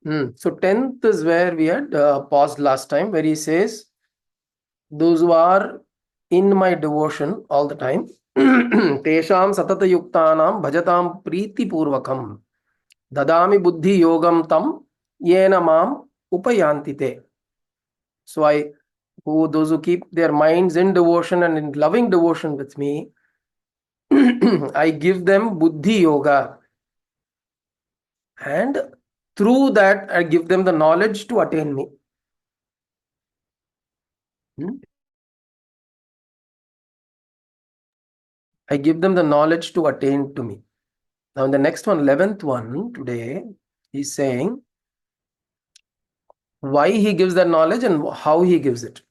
So 10th is where we had paused last time, where he says, those who are in my devotion all the time, tesham satata yuktanam bhajatam preeti purvakam dadami buddhi yogam tam yena mam upayantite. So those who keep their minds in devotion and in loving devotion with me, I give them buddhi yoga, and through that I give them the knowledge to attain me. I give them the knowledge to attain to me. Now in the next one, 11th one today, he's saying why he gives that knowledge and how he gives it.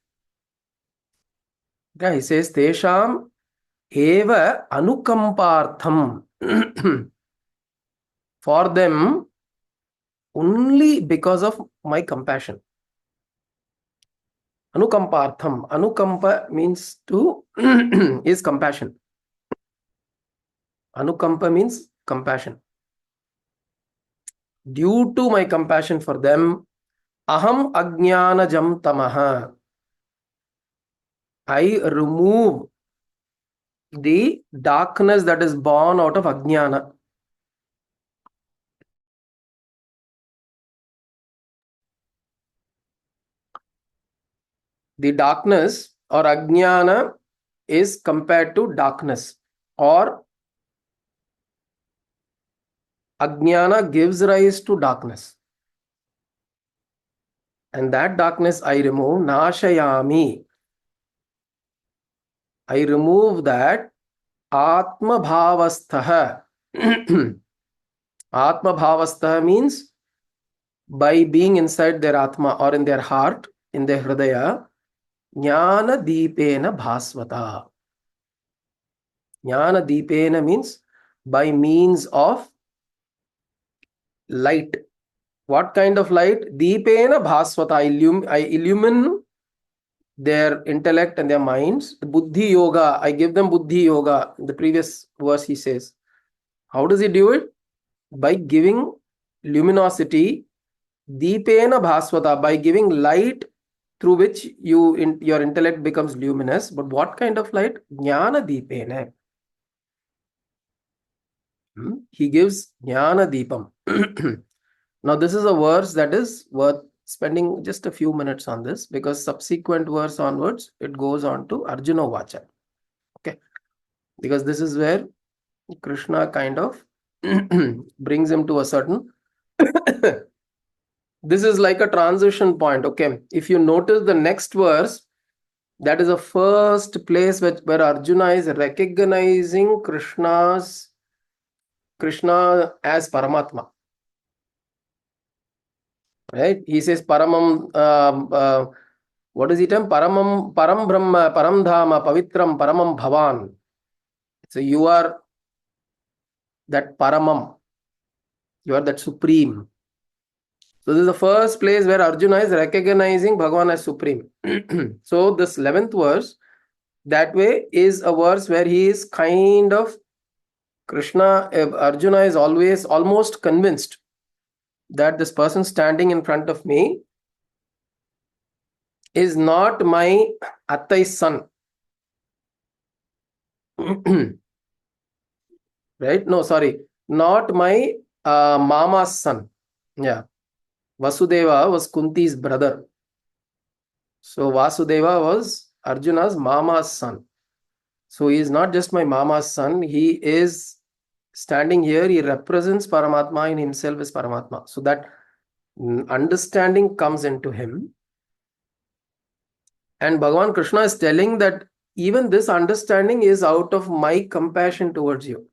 Okay, he says, Tesham eva anukampartham. For them, only because of my compassion. Anukampartham. Anukampa means to is compassion. Anukampa means compassion. Due to my compassion for them, aham ajnanajam tamaha. I remove the darkness that is born out of ajnana. The darkness or ajnana is compared to darkness, or ajnana gives rise to darkness. And that darkness I remove, nashayami. I remove that atma bhavastha. Atma bhavastha means by being inside their atma or in their heart, in their hridaya, jnana deepena bhasvata. Jnana deepena means by means of light. What kind of light? Deepena bhasvata. I illumine their intellect and their minds. Buddhi yoga. I give them buddhi yoga. In the previous verse he says. How does he do it? By giving luminosity. Deepena bhasvata. By giving light through which your intellect becomes luminous. But what kind of light? Jnana deepena. He gives jnana deepam. Now this is a verse that is worth spending just a few minutes on this, because subsequent verse onwards it goes on to Arjuna Vacha. Okay, because this is where Krishna kind of brings him to a certain this is like a transition point. Okay, if you notice the next verse, that is the first place where Arjuna is recognizing Krishna as Paramatma. Right? He says Paramam, what is it? Param Brahma, Param Dhama, Pavitram, Paramam Bhavan. So you are that Paramam. You are that Supreme. So this is the first place where Arjuna is recognizing Bhagavan as Supreme. So this 11th verse, that way is a verse where he is kind of Arjuna is always almost convinced that this person standing in front of me is not my Attai's son. Right? No, sorry. Not my mama's son. Yeah. Vasudeva was Kunti's brother. So Vasudeva was Arjuna's mama's son. So he is not just my mama's son. He is standing here. He represents Paramatma in himself as Paramatma. So that understanding comes into him. And Bhagavan Krishna is telling that even this understanding is out of my compassion towards you.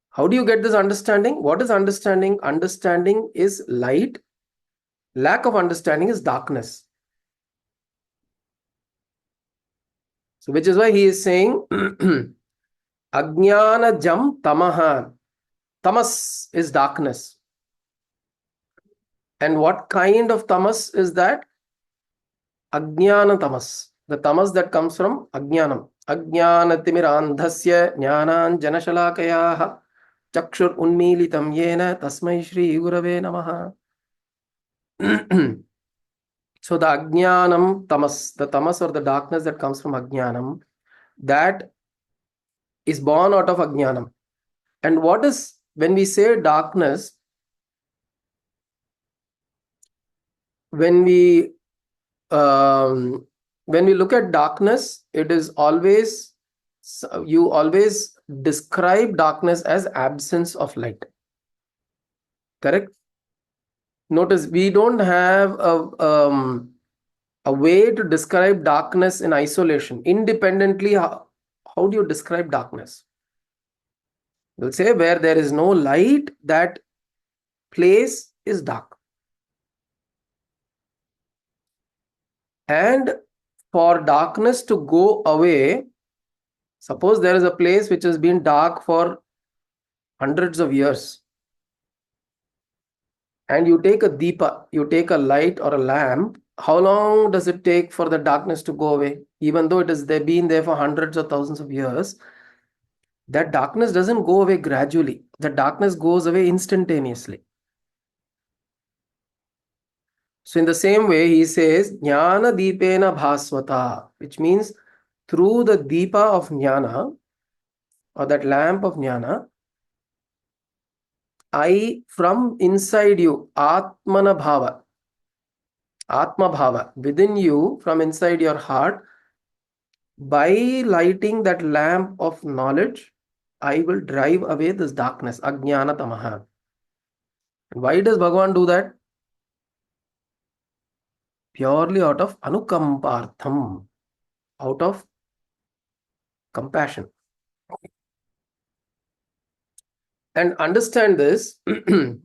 How do you get this understanding? What is understanding? Understanding is light. Lack of understanding is darkness. So which is why he is saying Ajnana jam tamaha. Tamas is darkness. And what kind of tamas is that? Ajnana tamas. The tamas that comes from Ajnanam. Ajnana timirandhasya jnanan janashalakayaha Chakshur unmilitam yena tasmai Shri Gurave Namaha. So the ajnanam tamas, the tamas or the darkness that comes from ajnanam, that is born out of ajnanam. And what is, when we say darkness, when we um, when we look at darkness, it is always, you always describe darkness as absence of light. Correct? Notice we don't have a way to describe darkness in isolation. Independently, how do you describe darkness? We'll say where there is no light, that place is dark. And for darkness to go away, suppose there is a place which has been dark for hundreds of years, and you take a deepa, you take a light or a lamp, how long does it take for the darkness to go away? Even though it has been there for hundreds or thousands of years, that darkness doesn't go away gradually. The darkness goes away instantaneously. So in the same way, he says, Jnana Deepena Bhaswata, which means through the Deepa of Jnana, or that lamp of Jnana, I, from inside you, Atmana Bhava, Atma Bhava, within you, from inside your heart, by lighting that lamp of knowledge, I will drive away this darkness, Ajnana Tamaha. And why does Bhagavan do that? Purely out of Anukampartham, out of compassion. And understand this,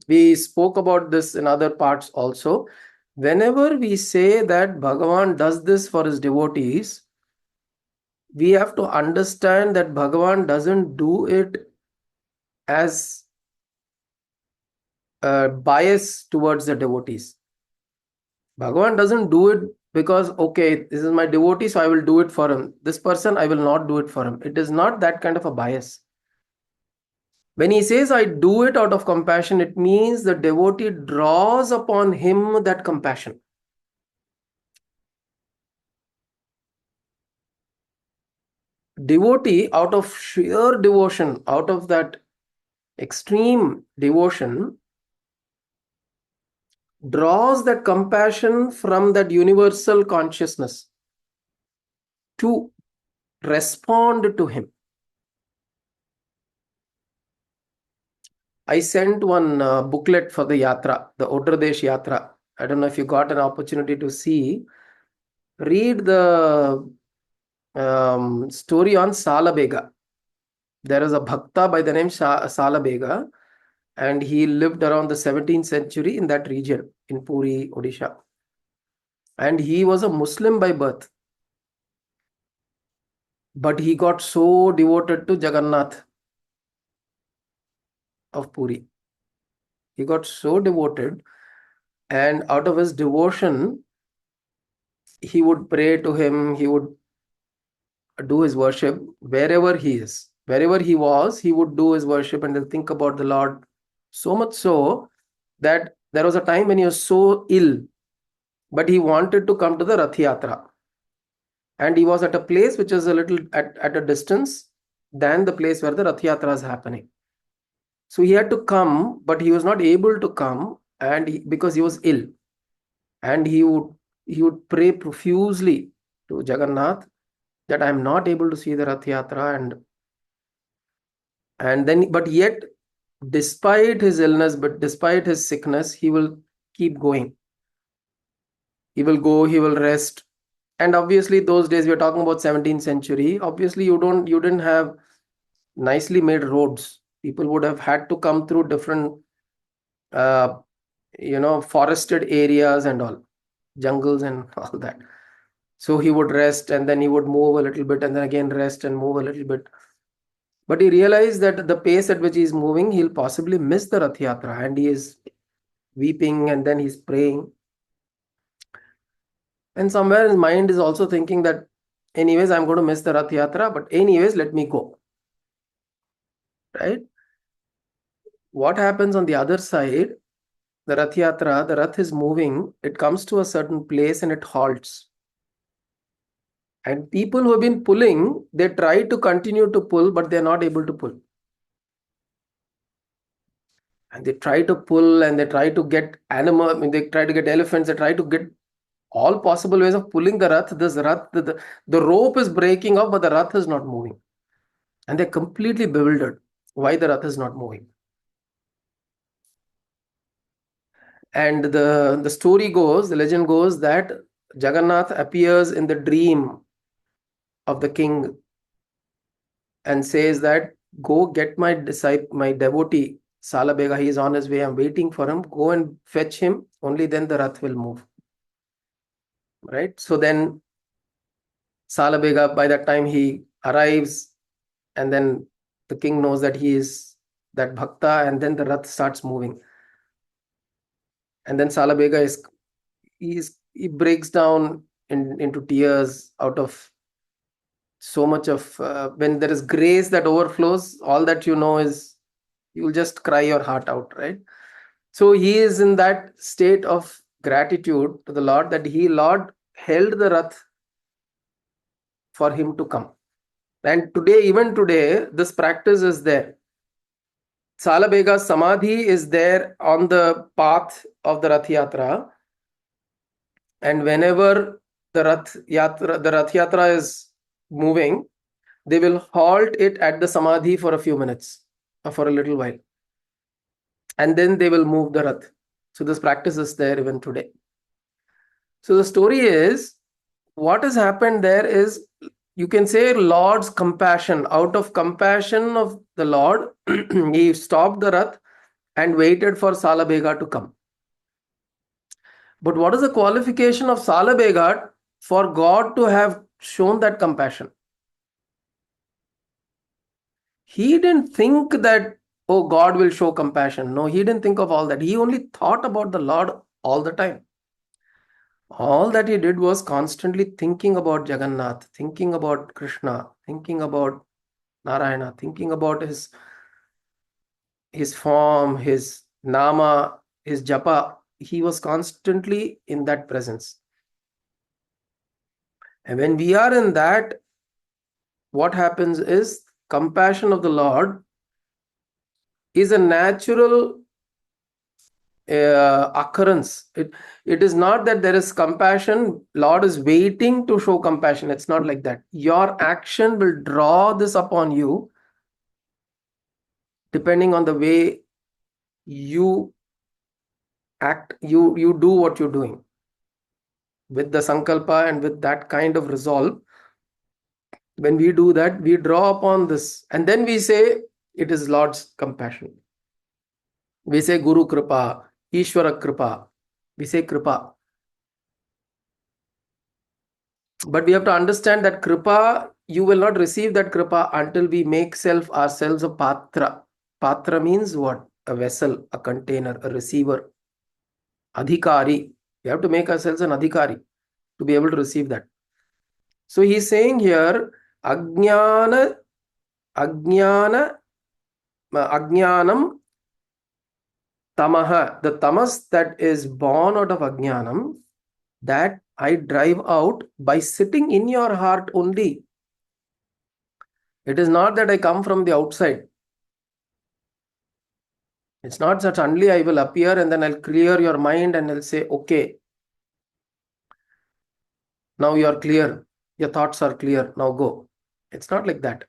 we spoke about this in other parts also. Whenever we say that Bhagavan does this for his devotees, we have to understand that Bhagavan doesn't do it as a bias towards the devotees. Bhagavan doesn't do it because, okay, this is my devotee, so I will do it for him. This person, I will not do it for him. It is not that kind of a bias. When he says, I do it out of compassion, it means the devotee draws upon him that compassion. Devotee, out of sheer devotion, out of that extreme devotion, draws that compassion from that universal consciousness to respond to him. I sent one booklet for the Yatra, the Uttar Pradesh Yatra. I don't know if you got an opportunity to see. Read the story on Salabega. There is a Bhakta by the name Salabega, and he lived around the 17th century in that region, in Puri, Odisha. And he was a Muslim by birth. But he got so devoted to Jagannath of Puri. He got so devoted, and out of his devotion, he would pray to him, he would do his worship wherever he is. Wherever he was, he would do his worship and think about the Lord. So much so that there was a time when he was so ill, but he wanted to come to the Rath Yatra. And he was at a place which is a little at a distance than the place where the Rath Yatra is happening. So he had to come, but he was not able to come, and because he was ill. And he would pray profusely to Jagannath that I am not able to see the Rath Yatra, and then, but yet, despite his illness, but despite his sickness, he will keep going. He will go, he will rest. And obviously, those days we are talking about 17th century. Obviously, you didn't have nicely made roads. People would have had to come through different forested areas and all, jungles and all that. So he would rest, and then he would move a little bit, and then again rest and move a little bit. But he realized that the pace at which he is moving, he'll possibly miss the Rath Yatra, and he is weeping, and then he's praying. And somewhere his mind is also thinking that, anyways, I'm going to miss the Rath Yatra, but anyways, let me go. Right? what happens on the other side, the Rath Yatra, the Rath is moving, it comes to a certain place and it halts. And people who have been pulling, they try to continue to pull, but they're not able to pull. And they try to pull and they try to get animal, I mean, they try to get elephants, they try to get all possible ways of pulling the Rath. This Rath, the rope is breaking up, but the Rath is not moving. And they're completely bewildered why the Rath is not moving. And the story goes, the legend goes that Jagannath appears in the dream of the king and says that, go get my disciple, my devotee, Salabega, he is on his way, I'm waiting for him, go and fetch him, only then the Rath will move. Right? So then Salabega, by that time he arrives, and then the king knows that he is that Bhakta, and then the Rath starts moving. And then Salabega he breaks down into tears out of so much of when there is grace that overflows, all that you know is you'll just cry your heart out, right? So he is in that state of gratitude to the Lord that Lord held the Rath for him to come. And today, even today, this practice is there. Salabega's Samadhi is there on the path of the Rath Yatra. And whenever the Rath Yatra is moving, they will halt it at the Samadhi for a few minutes or for a little while. And then they will move the Rath. So this practice is there even today. So the story is, what has happened there is, you can say Lord's compassion. Out of compassion of the Lord, he stopped the Rath and waited for Salabega to come. But what is the qualification of Salabega for God to have shown that compassion? He didn't think that, oh, God will show compassion. No, he didn't think of all that. He only thought about the Lord all the time. All that he did was constantly thinking about Jagannath, thinking about Krishna, thinking about Narayana, thinking about his form, his nama, his japa. He was constantly in that presence. And when we are in that, what happens is compassion of the Lord is a natural occurrence. It is not that there is compassion, Lord is waiting to show compassion. It's not like that. Your action will draw this upon you depending on the way you act, you do what you're doing with the sankalpa and with that kind of resolve. When we do that, we draw upon this, and then we say it is Lord's compassion. We say Guru Kripa, Ishvara Kripa. We say Kripa. But we have to understand that Kripa, you will not receive that Kripa until we make ourselves a Patra. Patra means what? A vessel, a container, a receiver. Adhikari. We have to make ourselves an Adhikari to be able to receive that. So he's saying here, Ajnanam, Tamaha, the tamas that is born out of Ajnanam, that I drive out by sitting in your heart only. It is not that I come from the outside. It's not that suddenly I will appear and then I'll clear your mind and I'll say, okay, now you are clear. Your thoughts are clear. Now go. It's not like that.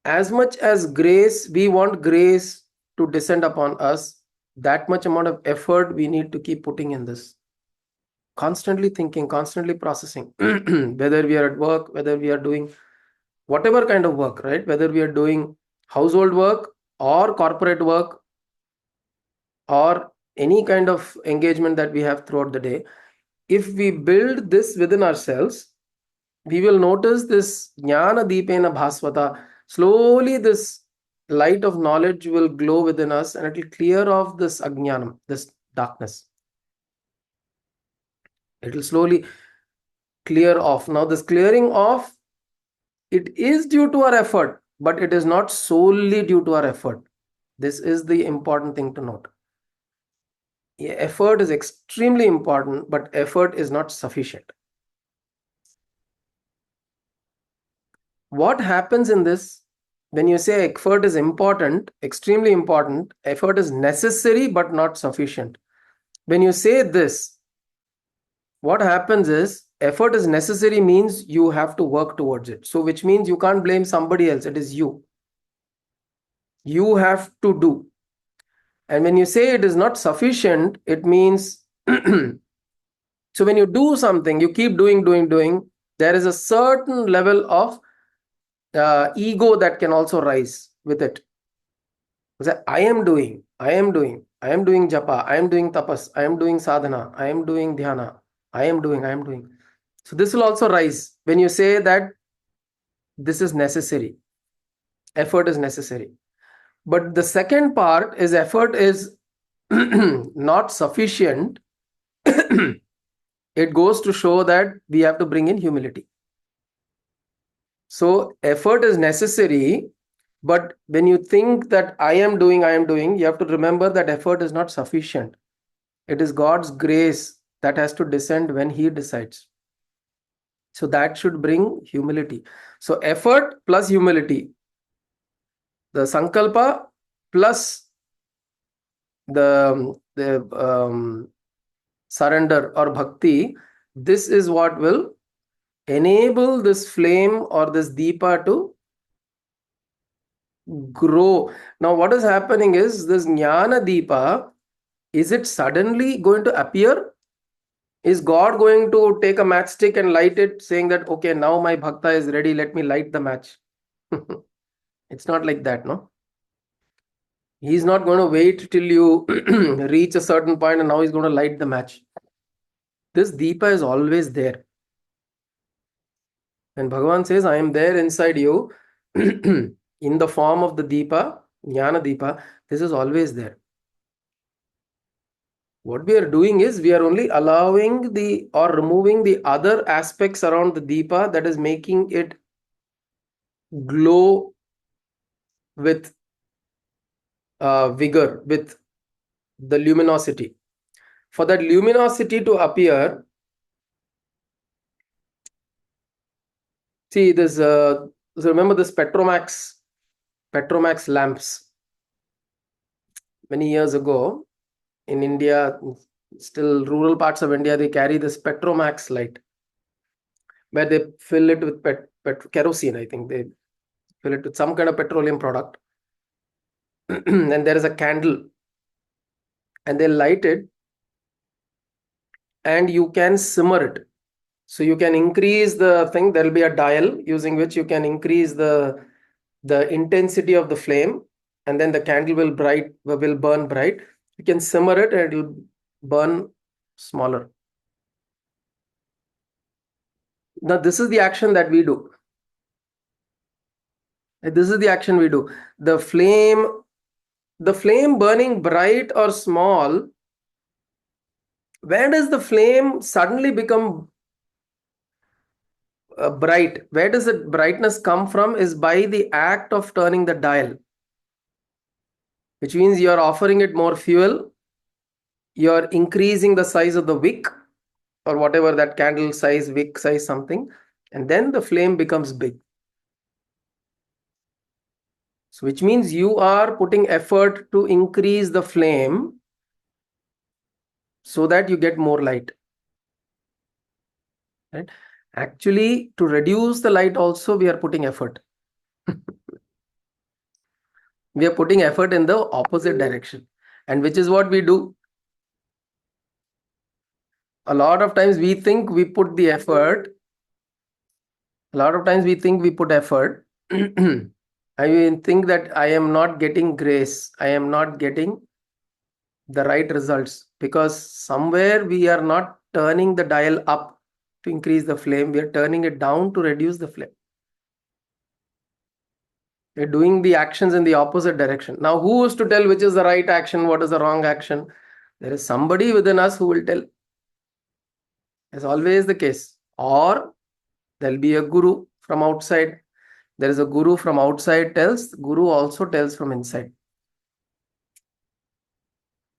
As much as grace, we want grace to descend upon us, that much amount of effort we need to keep putting in this. Constantly thinking, constantly processing, whether we are at work, whether we are doing whatever kind of work, right? Whether we are doing household work or corporate work or any kind of engagement that we have throughout the day. If we build this within ourselves, we will notice this jnana deepena bhasvata. Slowly this light of knowledge will glow within us and it will clear off this ajnanam, this darkness. It will slowly clear off. Now this clearing off, it is due to our effort. but it is not solely due to our effort. This is the important thing to note. Effort is extremely important, but effort is not sufficient. What happens in this? When you say effort is important, extremely important, effort is necessary but not sufficient. When you say this, what happens is effort is necessary means you have to work towards it. So which means you can't blame somebody else. It is you. You have to do. And when you say it is not sufficient, it means so when you do something, you keep doing, there is a certain level of ego that can also rise with it. I am doing japa, I am doing tapas, I am doing sadhana, I am doing dhyana, I am doing. So this will also rise when you say that this is necessary. Effort is necessary. But the second part is effort is not sufficient. It goes to show that we have to bring in humility. So effort is necessary, but when you think that I am doing, you have to remember that effort is not sufficient. It is God's grace that has to descend when He decides. So that should bring humility. So effort plus humility, the sankalpa plus the surrender or bhakti, this is what will enable this flame or this deepa to grow. Now what is happening is this jnana deepa, is it suddenly going to appear? Is God going to take a matchstick and light it, saying that, okay, now my bhakta is ready, let me light the match? It's not like that, no? He's not going to wait till you reach a certain point and now he's going to light the match. This deepa is always there. When Bhagavan says, I am there inside you, in the form of the deepa, jnana deepa, this is always there. What we are doing is we are only allowing or removing the other aspects around the deepa that is making it glow with vigor, with the luminosity. For that luminosity to appear, see this, so remember this Petromax lamps. Many years ago in India, still rural parts of India, they carry this Petromax light where they fill it with kerosene. I think they fill it with some kind of petroleum product. And there is a candle and they light it and you can simmer it. So you can increase the thing. There will be a dial using which you can increase the intensity of the flame, and then the candle will burn bright. You can simmer it and it will burn smaller. Now this is the action that we do. This is the action we do. The flame burning bright or small, where does the flame suddenly become bright? Where does the brightness come from? Is by the act of turning the dial, which means you are offering it more fuel, you are increasing the size of the wick or whatever that candle size, wick size, something, and then the flame becomes big. So which means you are putting effort to increase the flame so that you get more light. Right? Actually, to reduce the light also, we are putting effort. We are putting effort in the opposite direction. And which is what we do. A lot of times we think we put the effort. A lot of times we think we put effort. I mean, think that I am not getting grace. I am not getting the right results because somewhere we are not turning the dial up to increase the flame. We are turning it down to reduce the flame. We're doing the actions in the opposite direction. Now, who is to tell which is the right action, what is the wrong action? There is somebody within us who will tell. It's always the case. Or there'll be a guru from outside. There is a guru from outside tells, guru also tells from inside.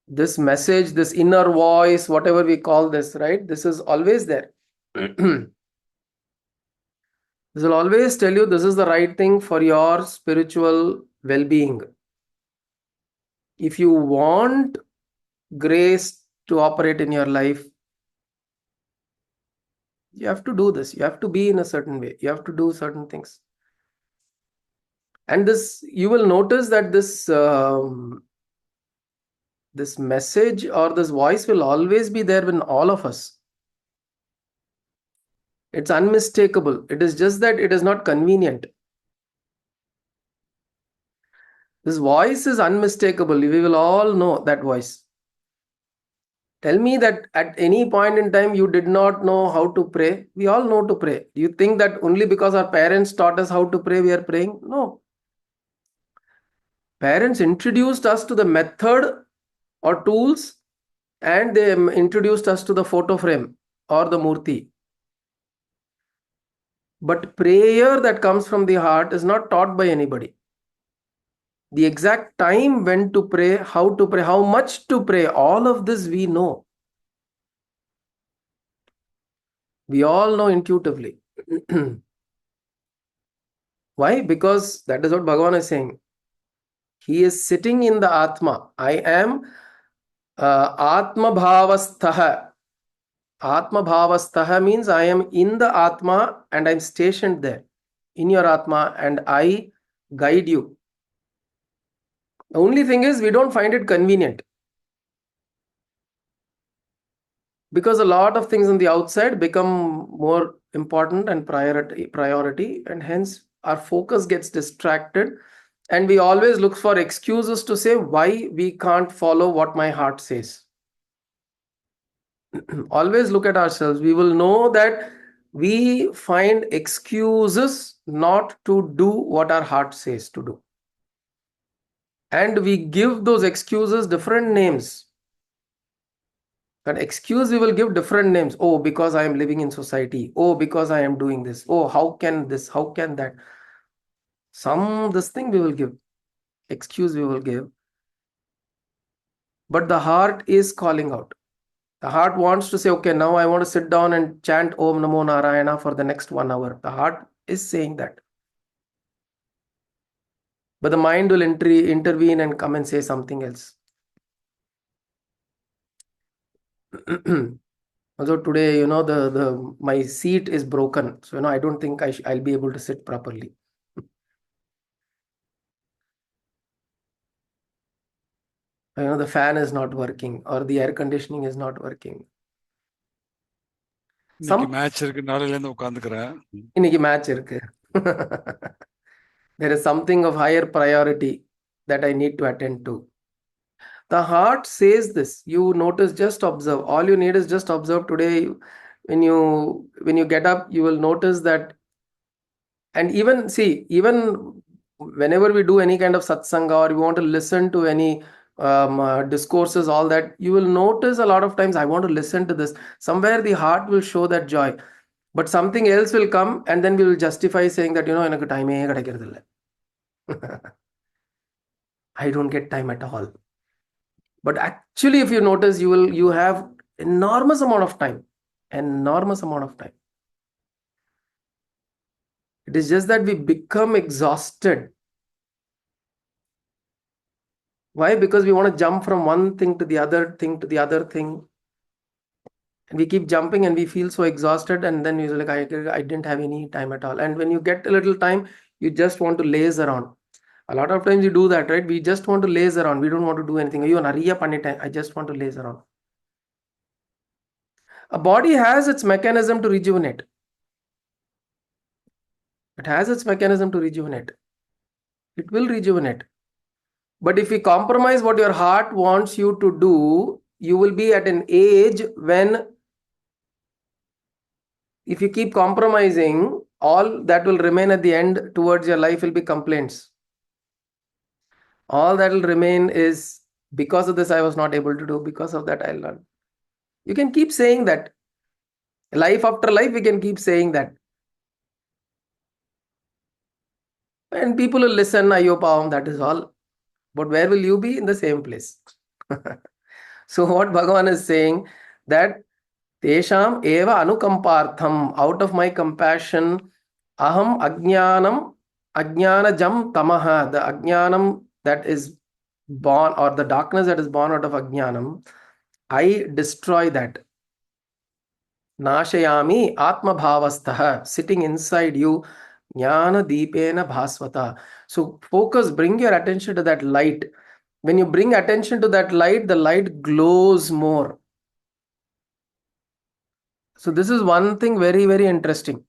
This message, this inner voice, whatever we call this, right? This is always there. This will always tell you this is the right thing for your spiritual well-being. If you want grace to operate in your life, you have to do this. You have to be in a certain way. You have to do certain things. And this, you will notice that this this message or this voice will always be there in all of us. It's unmistakable. It is just that it is not convenient. This voice is unmistakable. We will all know that voice. Tell me that at any point in time you did not know how to pray. We all know to pray. Do you think that only because our parents taught us how to pray we are praying? No. Parents introduced us to the method or tools, and they introduced us to the photo frame or the murti. But prayer that comes from the heart is not taught by anybody. The exact time when to pray, how much to pray, all of this we know. We all know intuitively. Why? Because that is what Bhagavan is saying. He is sitting in the Atma. I am Atma Bhavastaha. Atma Bhavastaha means I am in the Atma and I'm stationed there in your Atma and I guide you. The only thing is we don't find it convenient. Because a lot of things on the outside become more important and priority, and hence our focus gets distracted, and we always look for excuses to say why we can't follow what my heart says. Always look at ourselves. We will know that we find excuses not to do what our heart says to do, and we give those excuses different names. That excuse we will give different names. Oh, because I am living in society. Oh, because I am doing this. Oh, how can this? How can that? This thing we will give. Excuse we will give. But the heart is calling out. The heart wants to say, okay, now I want to sit down and chant Om Namo Narayana for the next 1 hour. The heart is saying that. But the mind will intervene and come and say something else. Also today, my seat is broken. So, I don't think I'll be able to sit properly. The fan is not working or the air conditioning is not working. match இருக்கு. There is something of higher priority that I need to attend to. The heart says this. You notice, just observe. All you need is just observe today. When you get up, you will notice that. And even whenever we do any kind of satsanga or we want to listen to any discourses, all that, you will notice a lot of times, I want to listen to this. Somewhere the heart will show that joy, but something else will come and then we will justify saying that எனக்கு டைமே கிடைக்கிறது இல்லை. I don't get time at all. But actually, if you notice, you have enormous amount of time. It is just that we become exhausted. Why? Because we want to jump from one thing to the other thing to the other thing. And we keep jumping and we feel so exhausted, and then you're like, I didn't have any time at all. And when you get a little time, you just want to laze around. A lot of times you do that, right? We just want to laze around. We don't want to do anything. I just want to laze around. A body has its mechanism to rejuvenate. It has its mechanism to rejuvenate. It will rejuvenate. But if you compromise what your heart wants you to do, you will be at an age when, if you keep compromising, all that will remain at the end towards your life will be complaints. All that will remain is, because of this I was not able to do, because of that I learned. You can keep saying that. Life after life, we can keep saying that. And people will listen, Ayyo Pavam, that is all. But where will you be? In the same place. So what Bhagavan is saying, that Tesham eva anukampartham, out of my compassion, aham ajnanam, ajnanajam tamaha, the ajnanam that is born, or the darkness that is born out of ajnanam, I destroy that. Nashayami atma bhavastha, sitting inside you, jnana deepena bhasvata. So focus, bring your attention to that light. When you bring attention to that light, the light glows more. So this is one thing very, very interesting.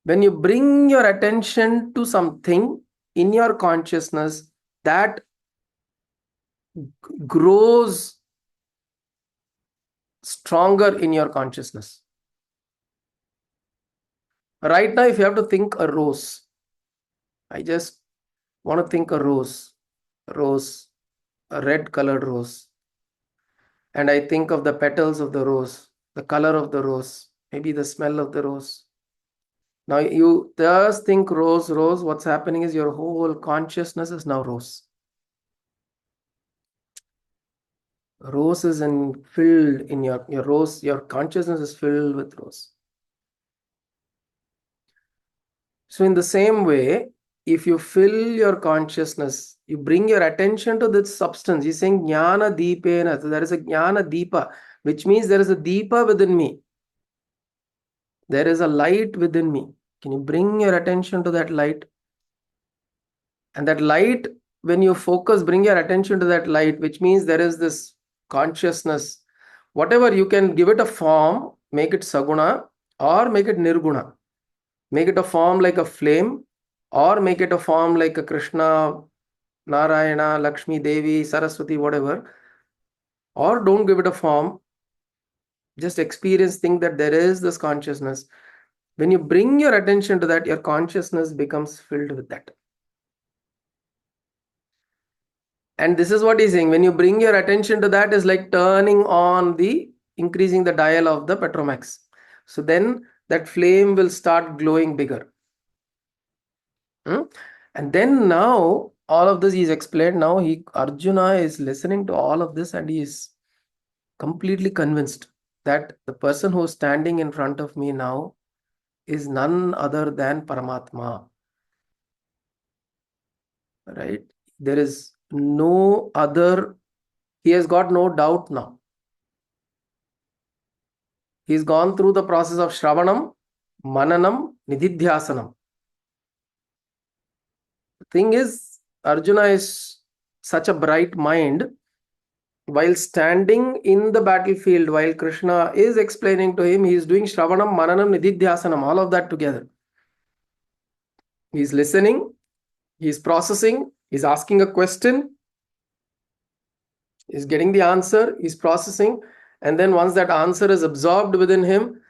When you bring your attention to something in your consciousness, that grows stronger in your consciousness. Right now, if you have to think a rose, I just want to think a rose, a red colored rose. And I think of the petals of the rose, the color of the rose, maybe the smell of the rose. Now you just think rose, rose. What's happening is your whole consciousness is now rose. Rose is filled in your rose, your consciousness is filled with rose. So in the same way, if you fill your consciousness, you bring your attention to this substance. He's saying jnana deepena. So there is a jnana deepa, which means there is a deepa within me. There is a light within me. Can you bring your attention to that light? And that light, when you focus, bring your attention to that light, which means there is this consciousness. Whatever, you can give it a form, make it saguna or make it nirguna. Make it a form like a flame or make it a form like a Krishna, Narayana, Lakshmi, Devi, Saraswati, whatever. Or don't give it a form. Just experience, think that there is this consciousness. When you bring your attention to that, your consciousness becomes filled with that. And this is what he's saying. When you bring your attention to that, is like turning on increasing the dial of the Petromax. So then that flame will start glowing bigger. And then now all of this is explained. Now Arjuna is listening to all of this and he is completely convinced that the person who is standing in front of me now is none other than Paramatma. Right? There is no other. He has got no doubt now. He's gone through the process of Shravanam, Mananam, Nididhyasanam. The thing is, Arjuna is such a bright mind. While standing in the battlefield, while Krishna is explaining to him, he is doing Shravanam, Mananam, Nididhyasanam, all of that together. He is listening, he is processing, he is asking a question, he is getting the answer, he is processing, and then once that answer is absorbed within him,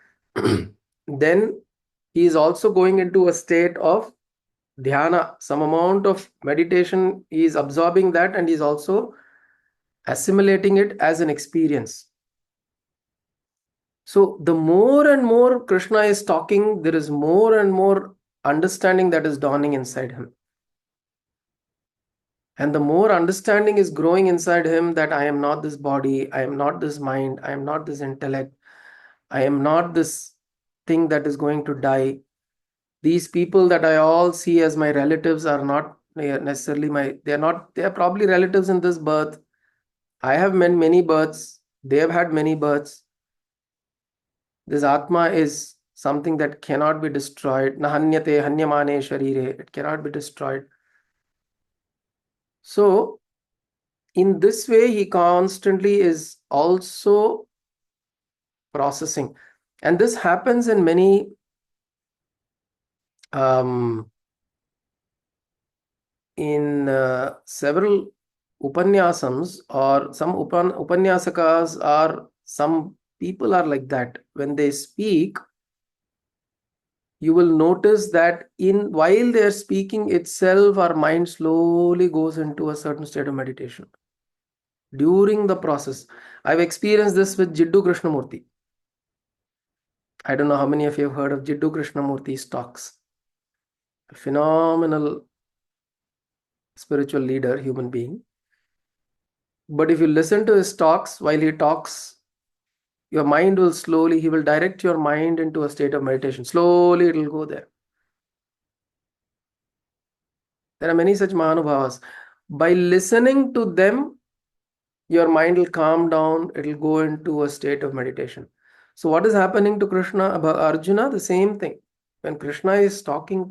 then he is also going into a state of dhyana, some amount of meditation. He is absorbing that and he is also assimilating it as an experience. So the more and more Krishna is talking, there is more and more understanding that is dawning inside him. And the more understanding is growing inside him that I am not this body, I am not this mind, I am not this intellect, I am not this thing that is going to die. These people that I all see as my relatives are not necessarily they are probably relatives in this birth. I have many births, they have had many births. This Atma is something that cannot be destroyed. Nahanyate hanyamane sharire. It cannot be destroyed. So, in this way, he constantly is also processing. And this happens in many several upanyasams, or some upanyasakas, or some people are like that. When they speak, you will notice that while they are speaking itself, our mind slowly goes into a certain state of meditation during the process. I've experienced this with Jiddu Krishnamurti. I don't know how many of you have heard of Jiddu Krishnamurti's talks. a phenomenal spiritual leader, human being. But if you listen to his talks, while he talks, your mind will slowly, he will direct your mind into a state of meditation. Slowly it will go there. There are many such Mahanubhavas. By listening to them, your mind will calm down, it will go into a state of meditation. So what is happening to Arjuna? The same thing. When Krishna is talking,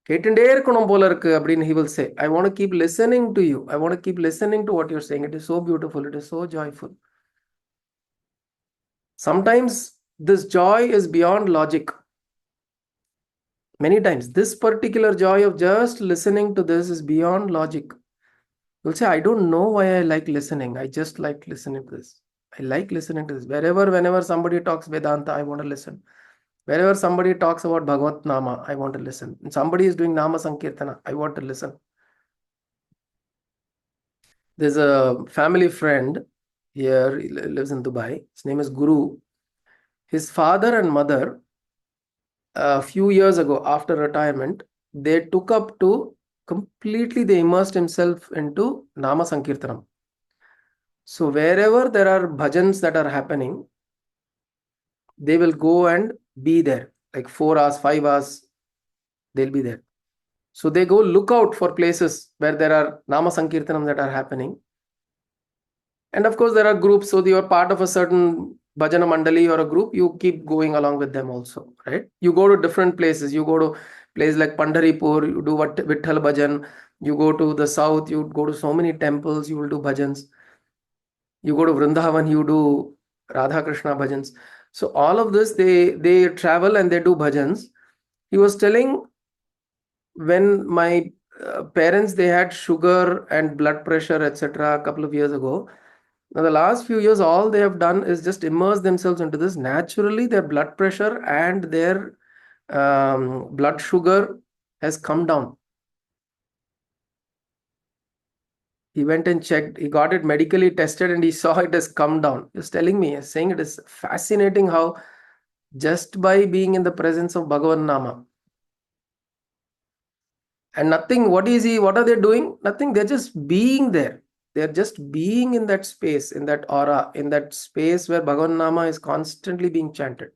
கேட்டுட்டே இருக்கணும் போல இருக்கு அப்படின்னு he will say, I want to keep listening to you. I want to keep listening to what you're saying. It is so beautiful. It is so joyful. Sometimes this joy is beyond logic. Many times, this particular joy of just listening to this is beyond logic. You'll say, I don't know why I like listening. I just like listening to this. I like listening to this. Whenever somebody talks Vedanta, I want to listen. Wherever somebody talks about Bhagavad Nama, I want to listen. And somebody is doing Nama Sankirtana, I want to listen. There's a family friend here, he lives in Dubai. His name is Guru. His father and mother, a few years ago after retirement, they took up to completely, they immersed himself into Nama Sankirtanam. So wherever there are bhajans that are happening, they will go and be there. Like 4 hours, 5 hours, they'll be there. So they go look out for places where there are Nama Sankirtanam that are happening. And of course, there are groups. So you are part of a certain bhajana mandali or a group, you keep going along with them also, right? You go to different places. You go to places like Pandharipur, you do what Vitthal bhajan. You go to the south, you go to so many temples, you will do bhajans. You go to Vrindavan, you do Radha Krishna bhajans. So all of this, they travel and they do bhajans. He was telling, when my parents, they had sugar and blood pressure, etc., a couple of years ago. Now, the last few years, all they have done is just immerse themselves into this. Naturally, their blood pressure and their blood sugar has come down. He went and checked, he got it medically tested, and he saw it has come down. He's telling me, he's saying it is fascinating how just by being in the presence of Bhagavan Nama, and nothing, what are they doing? Nothing, they're just being there. They're just being in that space, in that aura, in that space where Bhagavan Nama is constantly being chanted.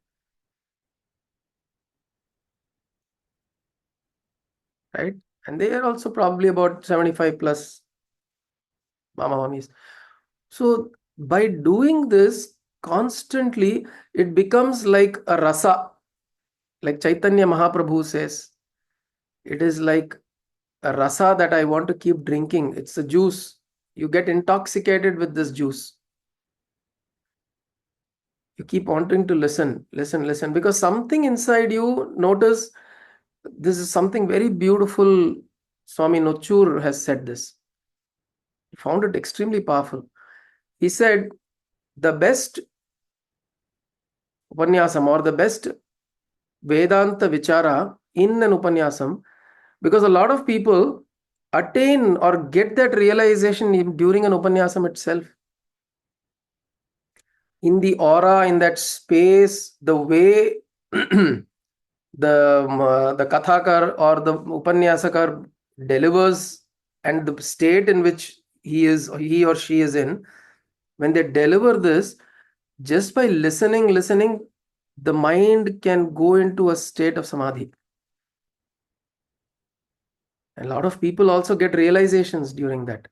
Right? And they are also probably about 75 plus Mama Mamis. So by doing this constantly, it becomes like a rasa. Like Chaitanya Mahaprabhu says, it is like a rasa that I want to keep drinking. It's a juice. You get intoxicated with this juice. You keep wanting to listen, because something inside you, notice, this is something very beautiful. Swami Nochur has said this. He found it extremely powerful. He said, the best Upanyasam or the best Vedanta Vichara in an Upanyasam, because a lot of people attain or get that realization during an Upanyasam itself. In the aura, in that space, the way the Kathakar or the Upanyasakar delivers, and the state in which he or she is in, when they deliver this, just by listening, the mind can go into a state of samadhi. A lot of people also get realizations during that.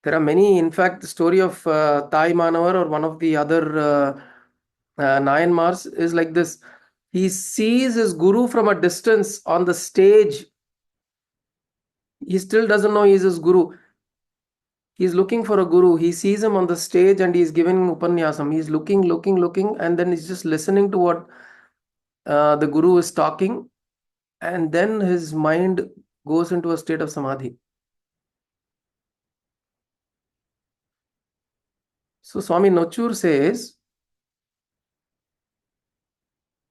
There are many, in fact, the story of Tai Manavar or one of the other Nayanmars is like this. He sees his guru from a distance on the stage. He still doesn't know he's his guru. He's looking for a guru. He sees him on the stage and he's giving upanyasam. He's looking, and then he's just listening to what the guru is talking. And then his mind goes into a state of samadhi. So Swami Nochur says,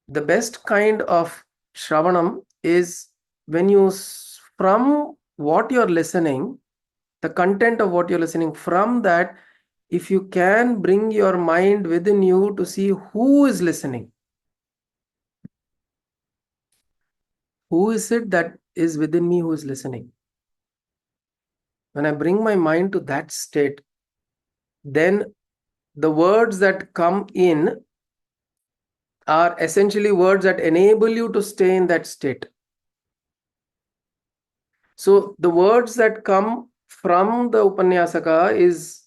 the best kind of Shravanam is when you, from what you're listening, the content of what you're listening, from that, if you can bring your mind within you to see who is listening. Who is it that is within me who is listening? When I bring my mind to that state, then the words that come in are essentially words that enable you to stay in that state. So the words that come from the Upanyasaka is,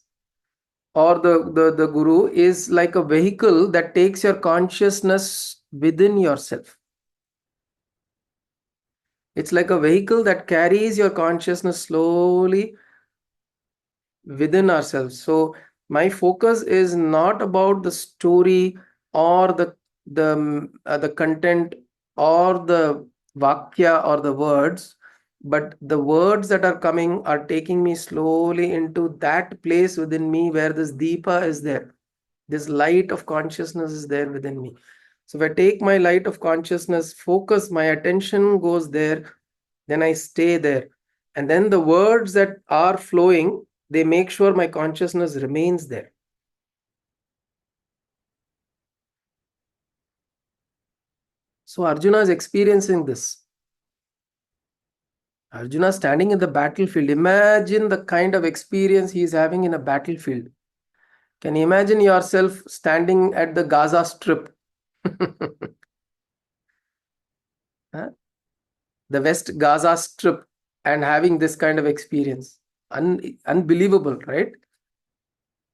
or the Guru is like a vehicle that takes your consciousness within yourself. It's like a vehicle that carries your consciousness slowly within ourselves. So my focus is not about the story or the content or the vakya or the words, but the words that are coming are taking me slowly into that place within me where this deepa is there. This light of consciousness is there within me. So if I take my light of consciousness, focus, my attention goes there, then I stay there. And then the words that are flowing, they make sure my consciousness remains there. So Arjuna is experiencing this. Arjuna standing in the battlefield. Imagine the kind of experience he is having in a battlefield. Can you imagine yourself standing at the Gaza Strip? Huh? The West Gaza Strip and having this kind of experience. Unbelievable, right?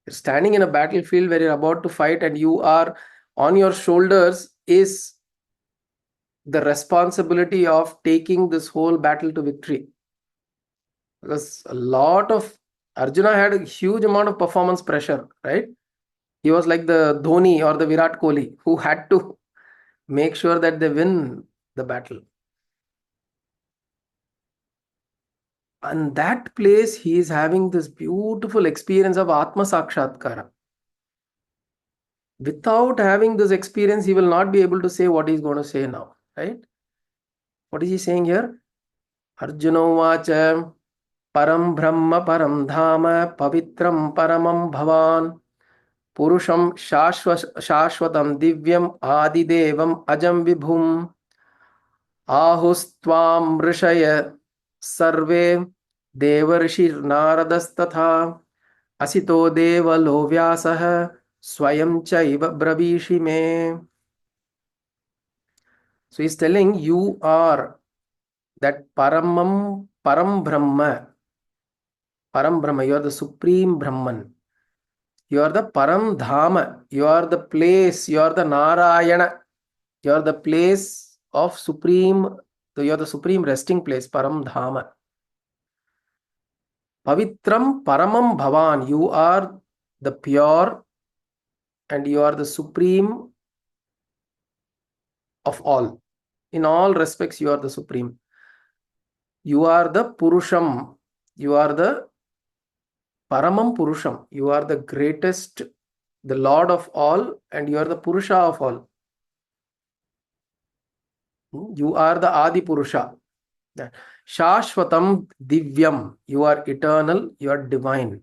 You're standing in a battlefield where you're about to fight, and you are on your shoulders is the responsibility of taking this whole battle to victory. Because a lot of Arjuna had a huge amount of performance pressure, right? He was like the Dhoni or the Virat Kohli who had to make sure that they win the battle. And that place, he is having this beautiful experience of Atma Sakshatkara. Without having this experience, he will not be able to say what he's going to say now, right? What is he saying here? Arjuna vacha param brahma param dhama pavitram paramam bhavan purusham shashvatam divyam adidevam ajam vibhum ahustvam rishaya sarve devarshir naradastatha asito devalo vyasah swayam chaiva bravishi me. So he's telling you are that param Brahma, you are the supreme Brahman. You are the Param Dhama. You are the place. You are the Narayana. You are the place of supreme. You are the supreme resting place, Param Dhama. Pavitram Paramam Bhavan. You are the pure and you are the supreme of all. In all respects, you are the supreme. You are the Purusham. You are the Paramam Purusham. You are the greatest, the Lord of all, and you are the Purusha of all. You are the Adi Purusha. Shashvatam Divyam. You are eternal, you are divine.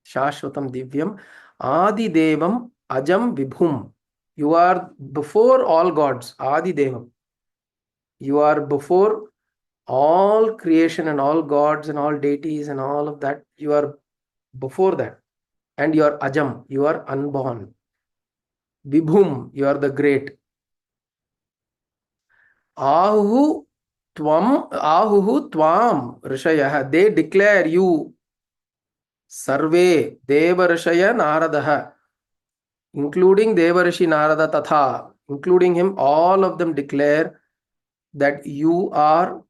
Shashvatam Divyam. Adi Devam Ajam Vibhum. You are before all gods. Adi Devam. You are before all creation and all gods and all deities and all of that. You are before that. And you are Ajam. You are unborn. Vibhum. You are the great. Ahu Tvam Rishayah. They declare you. Sarve Devarshaya Naradaha, including Devarishi Narada Tatha, including him, all of them declare that you are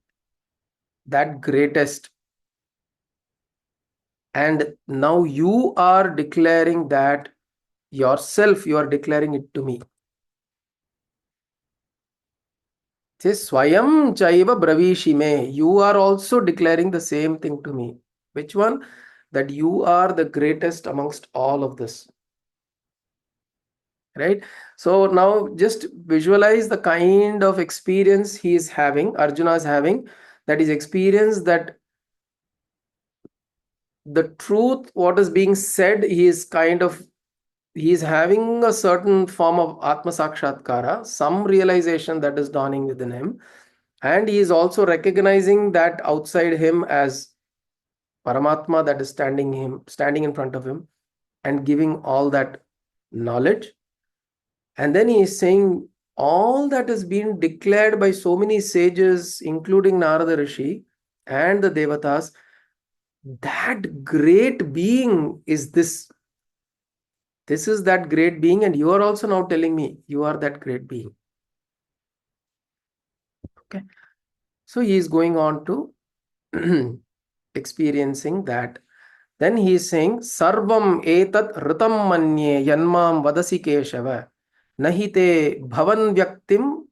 that greatest. And now you are declaring that yourself, you are declaring it to me. Says Swayam Chaiva Bravishi Me. You are also declaring the same thing to me. Which one? That you are the greatest amongst all of this. Right? So now just visualize the kind of experience he is having, Arjuna is having, that is experience that the truth, what is being said, he is having a certain form of Atma Sakshatkara, some realization that is dawning within him. And he is also recognizing that outside him as Paramatma that is standing in front of him and giving all that knowledge. And then he is saying all that is being declared by so many sages, including Narada Rishi and the Devatas, that great being is this. This is that great being, and you are also now telling me you are that great being. Okay. So he is going on to experiencing that. Then he is saying, Sarvam etat ritam manye yanmam vadasi keshava nahite bhavan vyaktim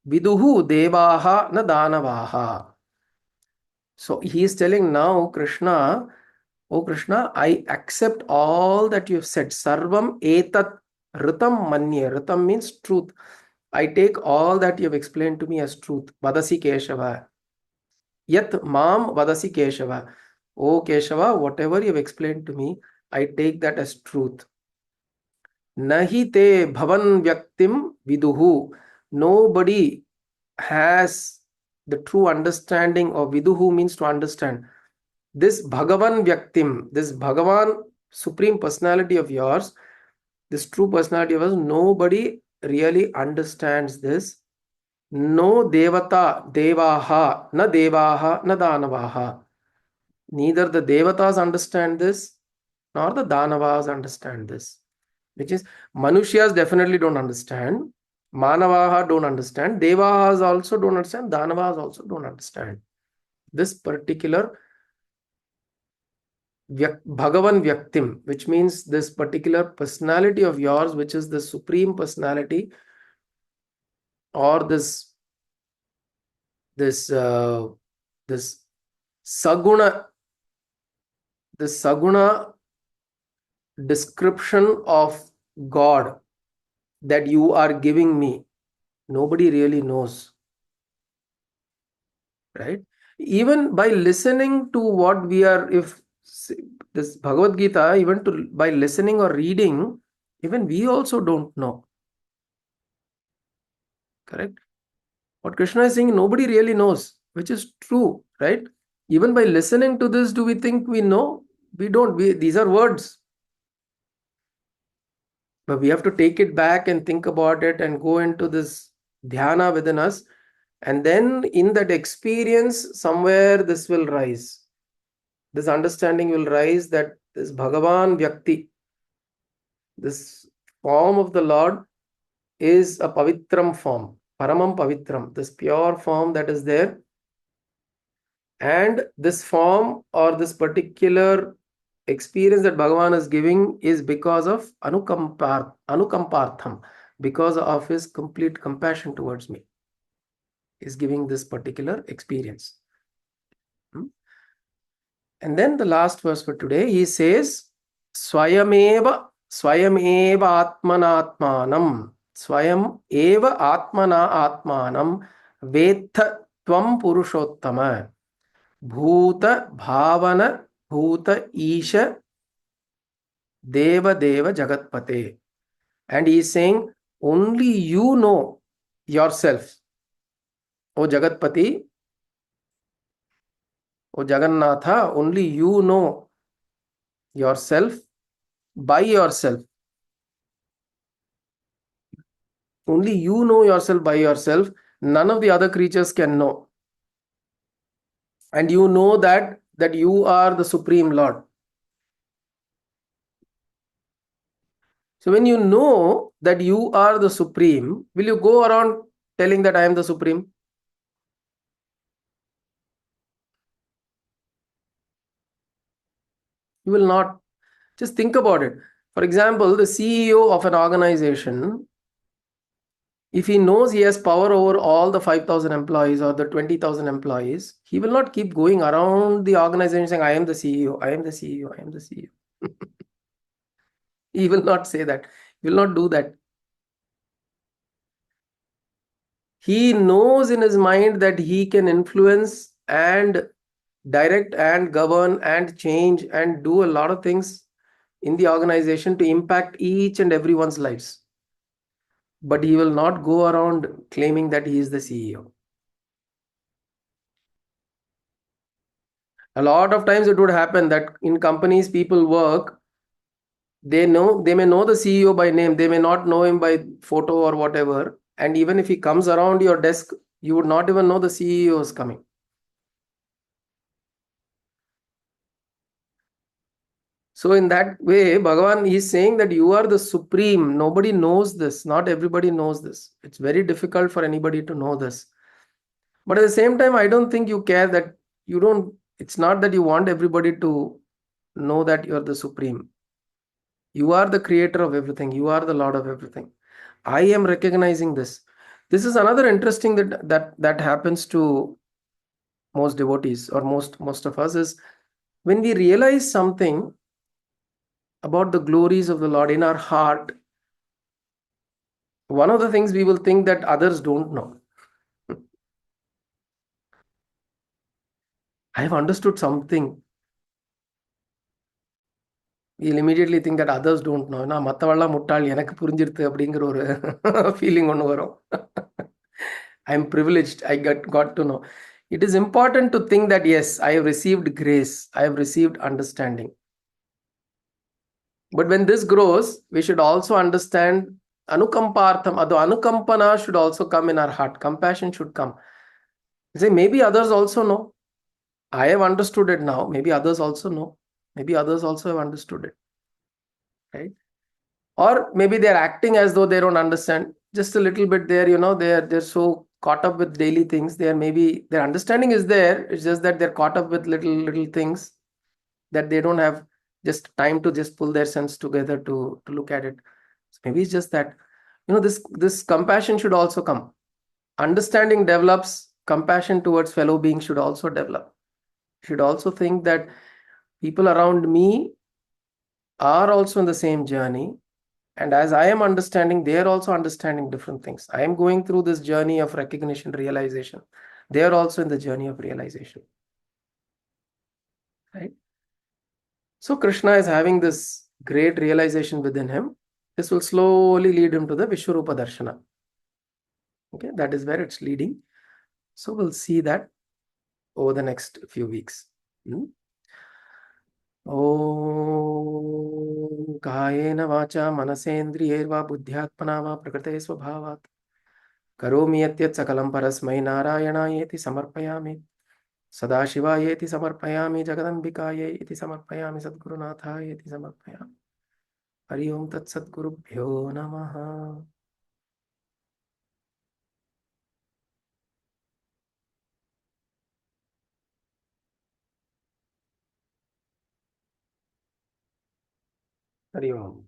viduhu devaha na danavaha. So he is telling now, Krishna, oh Krishna, I accept all that you have said. Sarvam etat ritam manye. Ritam means truth. I take all that you have explained to me as truth. Vadasi Keshava. Yat mam vadasi Keshava. Oh Keshava, whatever you have explained to me, I take that as truth. Nahi te bhavan vyaktim viduhu. Nobody has the true understanding of viduhu means to understand. This Bhagavan Vyaktim, this Bhagavan, Supreme Personality of yours, this true personality of yours, nobody really understands this. No Devata, Devaha, na Devaha, na Danavaha. Neither the Devatas understand this, nor the Danavas understand this. Which is, Manushya's definitely don't understand. Manavaha don't understand. Devahas also don't understand. Danavas also don't understand. This particular Bhagavan Vyaktim, which means this particular personality of yours, which is the supreme personality, or this saguna, this saguna description of God that you are giving me, nobody really knows, right? Even by listening to what we are, if this Bhagavad Gita, even by listening or reading, even we also don't know. Correct? What Krishna is saying, nobody really knows, which is true, right? Even by listening to this, do we think we know? We don't. These are words. But we have to take it back and think about it and go into this dhyana within us. And then in that experience, somewhere this will rise. This understanding will rise that this Bhagavan Vyakti, this form of the Lord, is a pavitram form, paramam pavitram, this pure form that is there. And this form or this particular experience that Bhagavan is giving is because of anukampartham, because of his complete compassion towards me, is giving this particular experience. And then the last verse for today, he says, Swayameva atmanatmanam, Swayam eva atmana atmanam, Vetha tvam purushottama, Bhuta bhavana Bhuta Isha Deva Deva Jagatpate. And he is saying, only you know yourself, O Jagatpati, O Jagannatha, only you know yourself by yourself. Only you know yourself by yourself. None of the other creatures can know. And you know that you are the Supreme Lord. So when you know that you are the Supreme, will you go around telling that I am the Supreme? You will not. Just think about it. For example, the CEO of an organization, if he knows he has power over all the 5,000 employees or the 20,000 employees, he will not keep going around the organization saying, I am the CEO, I am the CEO, I am the CEO. He will not say that. He will not do that. He knows in his mind that he can influence and direct and govern and change and do a lot of things in the organization to impact each and everyone's lives. But he will not go around claiming that he is the CEO. A lot of times it would happen that in companies people work, they may know the CEO by name, they may not know him by photo or whatever. And even if he comes around your desk, you would not even know the CEO is coming. So in that way, Bhagavan is saying that you are the supreme. Nobody knows this. Not everybody knows this. It's very difficult for anybody to know this. But at the same time, I don't think you care that you don't, it's not that you want everybody to know that you're the supreme. You are the creator of everything. You are the Lord of everything. I am recognizing this. This is another interesting that happens to most devotees or most of us is when we realize something about the glories of the Lord in our heart, one of the things we will think that others don't know. I have understood something. We'll immediately think that others don't know. நான் மற்றவெல்லாம் முட்டாள் எனக்கு புரிஞ்சிருது அப்படிங்கிற ஒரு feeling ஒன்று வரும். I am privileged. I got to know. It is important to think that yes, I have received grace. I have received understanding. But when this grows, we should also understand anukampartham. Adu anukampana should also come in our heart. Compassion should come. Say maybe others also know. I have understood it now. Maybe others also know. Maybe others also have understood it. Right? Or maybe they're acting as though they don't understand. Just a little bit there, they're so caught up with daily things. They are maybe their understanding is there. It's just that they're caught up with little things that they don't have just time to just pull their sense together to look at it. So maybe it's just that this compassion should also come. Understanding develops, compassion towards fellow beings should also develop. Should also think that people around me are also in the same journey. And as I am understanding, they are also understanding different things. I am going through this journey of recognition, realization. They are also in the journey of realization. Right? So Krishna is having this great realization within him. This will slowly lead him to the Vishwarupa Darshana. Okay, that is where it's leading. So we'll see that over the next few weeks. ॐ कायेन वाचा मनसेन्द्रियैर्वा बुद्ध्यात्मना वा प्रकृते स्वभावात् करोमि यत् सकलं परस्मै नारायणायेति समर्पयामि सदाशिवायेति समर्पयामि जगदम्बिकायै इति समर्पयामि सद्गुरुनाथायेति समर्पयामि हरि ओं तत्सद्गुरुभ्यो नमः हरि ओं